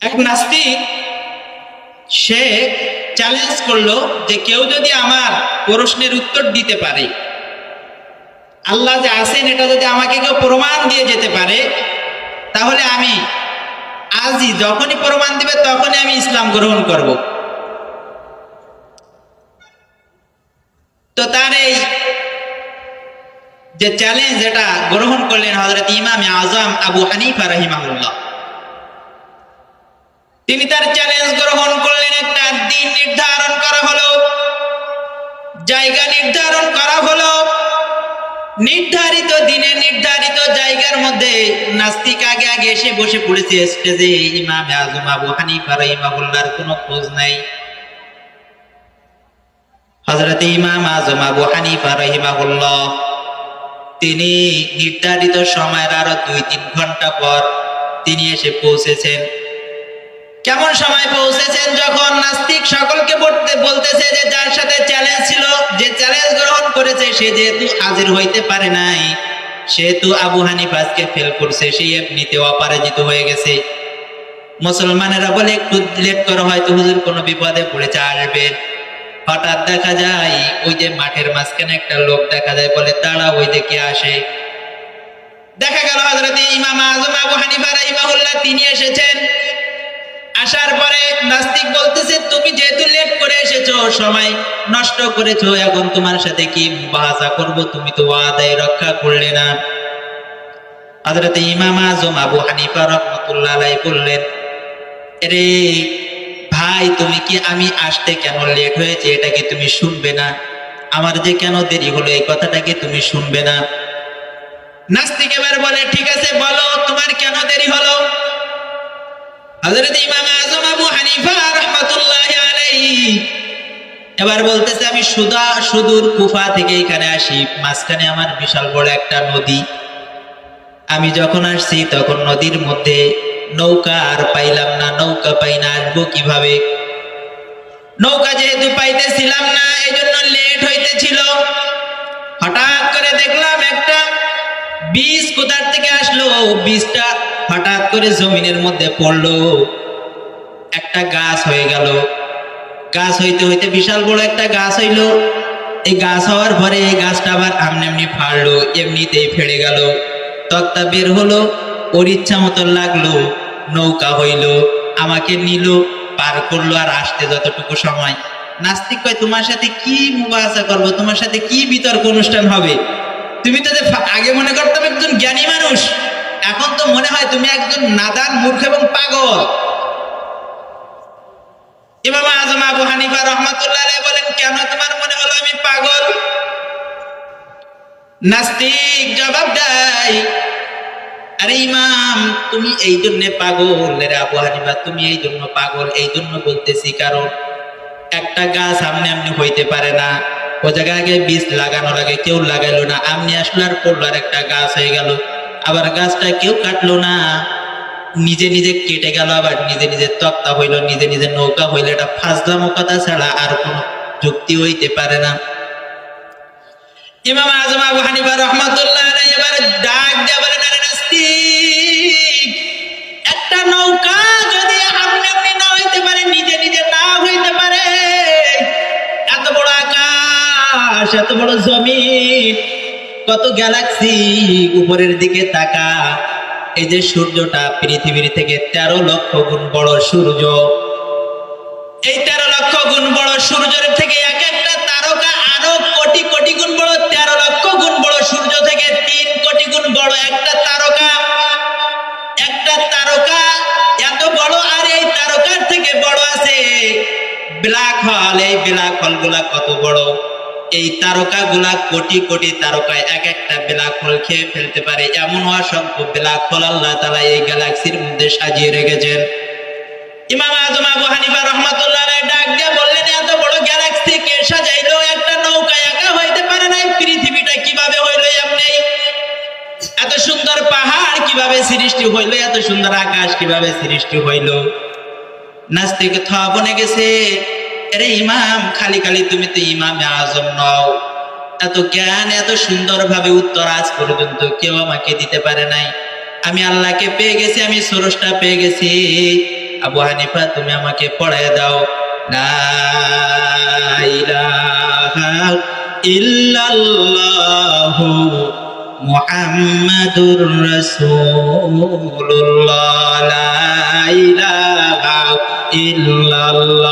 এক নাস্তিক সে চ্যালেঞ্জ করলো যে কেউ যদি আমার প্রশ্নের উত্তর দিতে পারে, আল্লাহ যে আছেন এটা যদি আমাকে কেউ প্রমাণ দিয়ে যেতে পারে, তাহলে আমি আজই যখনই প্রমাণ দিবে তখনই আমি ইসলাম গ্রহণ করব। তো তার এই যে চ্যালেঞ্জ এটা গ্রহণ করলেন হযরত ইমাম আযম আবু হানিফা রাহিমাহুল্লাহ। তিনি তার চ্যালেঞ্জ গ্রহণ করলেন। একটা দিন নির্ধারণ করা হলো, জায়গা নির্ধারণ করা হলো। নির্ধারিত দিনে নির্ধারিত জায়গার মধ্যে নাস্তিক আগে আগে এসে বসে পড়েছে স্টেজে। ইমাম আযম আবু হানিফা রাহিমাহুল্লাহর কোনো খোঁজ নাই। হযরত ইমাম আযম আবু হানিফা রাহিমাহুল্লাহ তিনি নির্ধারিত সময়ের আরো 2-3 ঘন্টা পর তিনি এসে পৌঁছেছেন। কেমন সময় পৌঁছেছেন? যখন নাস্তিক সকলকে বলতেছে যে যার সাথে চ্যালেঞ্জ ছিল, যে চ্যালেঞ্জ গ্রহণ করেছে, সে যেহেতু হাজির হইতে পারে নাই, সেহেতু আবু হানিফাকে ফেল করছে, সে এমনিতে অপরাজিত হয়ে গেছে। মুসলমানেরা বলে একটু লেট করা, হয়তো হুজুর কোনো বিপদে পড়েছে, আসবে। হঠাৎ দেখা যায় ওই যে মাঠের মাঝখানে একটা লোক দেখা যায়, বলে তারা ওই দিকে আসে। দেখা গেল হযরত ইমাম আযম আবু হানিফা রাহিমাহুল্লাহ তিনি এসেছেন। আসার পরে নাস্তিক বলতেছে, তুমি যেহেতু লেট করে এসেছো, সময় নষ্ট করেছো, এখন তোমার সাথে কি মুবাহাসা করব? তুমি তো ওয়াদায় রক্ষা করলে না। হযরত ইমাম আযম আবু হানিফা রাহমাতুল্লাহ আলাইহি বললেন, আরে ভাই, তুমি কি আমি আসতে কেন লেট হয়েছে এটা কি তুমি শুনবে না? আমার যে কেন দেরি হলো এই কথাটা কি তুমি শুনবে না? নাস্তিক এবার বলে, ঠিক আছে বলো তোমার কেন দেরি হলো। হযরত ইমাম আযম আবু হানিফা রাহমাতুল্লাহি আলাইহি এবার বলতেছে, আমি সুদূর কুফা থেকে এখানে আসি, মাঝখানে আমার বিশাল বড় একটা নদী। আমি যখন আসছি তখন নদীর মধ্যে নৌকা আর পাইলাম না, নৌকা পাই না, আসবো কিভাবে? নৌকা যেহেতু পাইতেছিলাম না, এই জন্য লেট হইতেছিল। হঠাৎ করে দেখলাম একটা বীজ কোথার থেকে আসলো, বীজটা হঠাৎ করে জমিনের মধ্যে পড়লো, একটা গাছ হয়ে গেল। গাছ হইতে হইতে বিশাল বড় একটা গাছ হইলো। এই গাছ হওয়ার পরে এই গাছটা আবার এমনি ফাড়লো, এমনিতেই ফেড়ে গেল। তক্তা বের হলো, ওর ইচ্ছা মতো লাগলো, নৌকা হইলো, আমাকে নিল, পার করলো। আর আসতে যতটুকু সময়, নাস্তিক কয়, তোমার সাথে কি মুবাহাসা করবো, তোমার সাথে কি বিতর্ক অনুষ্ঠান হবে? তুমি তো আগে মনে করতাম একজন জ্ঞানী মানুষ, এখন তো মনে হয় তুমি একজন নাদান, মূর্খ এবং পাগল। ইমাম আযম আবু হানিফা রাহমাতুল্লাহ আলাইহি বলেন, কেন তোমার মনে হলো আমি পাগল? নাস্তিক জবাব দেয়, আরে ইমাম, তুমি এই জন্য পাগল রে আবু হানিফা, তুমি এই জন্য পাগল, এই জন্য বলতেছি কারণ একটা গাছ সামনে এমনি হইতে পারে না, ও জায়গায় আগে বীজ লাগানো লাগে, কেউ লাগাইলো না, আমনি আসলো আর পড়লো আর একটা গাছ হয়ে গেল। আবার গাছটা কেউ কাটলো না, নিজে নিজে কেটে গেল, আবার নিজে নিজে তক্তা হইলো, নিজে নিজে নৌকা হইলো। এটা ফাজলামো কথা ছাড়া আর কোনো যুক্তি হইতে পারে না। ইমাম আযম আবু হানিফা রাহমাতুল্লাহ আলাইহি এবার ডাক দিয়ে বলেন, আরে নাস্তিক, একটা নৌকা যদি আপনি না হইতে পারে, নিজে নিজে না হইতে পারে, এত বড় আকাশ, এত বড় জমিন, কত গ্যালাক্সি, উপরের দিকে তাকা, এই যে সূর্যটা পৃথিবীর থেকে 13 লক্ষ গুণ বড় সূর্য, এই 13 লক্ষ গুণ বড় সূর্যের থেকে এক একটা তারকা আরো কোটি কোটি গুণ বড়, 13 লক্ষ গুণ বড় সূর্য থেকে 3 কোটি গুণ বড় একটা তারকা। একটা তারকা এত বড়, আর এই তারকার থেকে বড় আছে ব্ল্যাক হোল। এই ব্ল্যাক হোল গুলা কত বড়, এই তারকা গুলা কোটি কোটি তারকায় এক একটা ব্ল্যাক হোল খেয়ে ফেলতে পারে, এমন অসংখ্য ব্ল্যাক হোল আল্লাহ তাআলা এই গ্যালাক্সির মধ্যে সাজিয়ে রেখেছেন। ইমাম আযম আবু হানিফা রাহমাতুল্লাহ আলাইহি ডাক দিয়ে বললেন, এত বড় গ্যালাক্সি কে সাজাইলো? একটা নৌকা একা হইতে পারে না, পৃথিবীটা কিভাবে হইলো এমনি? এত সুন্দর পাহাড় কিভাবে সৃষ্টি হইলো? এত সুন্দর আকাশ কিভাবে সৃষ্টি হইলো? নাস্তিক থা বনে গেছে, আরে ইমাম, খালি খালি তুমি তো ইমামে আযম নও, এত জ্ঞান এত সুন্দর ভাবে উত্তর আজ পর্যন্ত কেউ আমাকে দিতে পারে নাই। আমি আল্লাহকে পেয়ে গেছি, আমি স্রষ্টা পেয়ে গেছি, আবু হানিফা তুমি আমাকে পড়ায় দাও। লা ইলাহা ইল্লাল্লাহু মুহাম্মাদুর রাসূলুল্লাহ, লা ইলাহা ইল্লাল্লাহ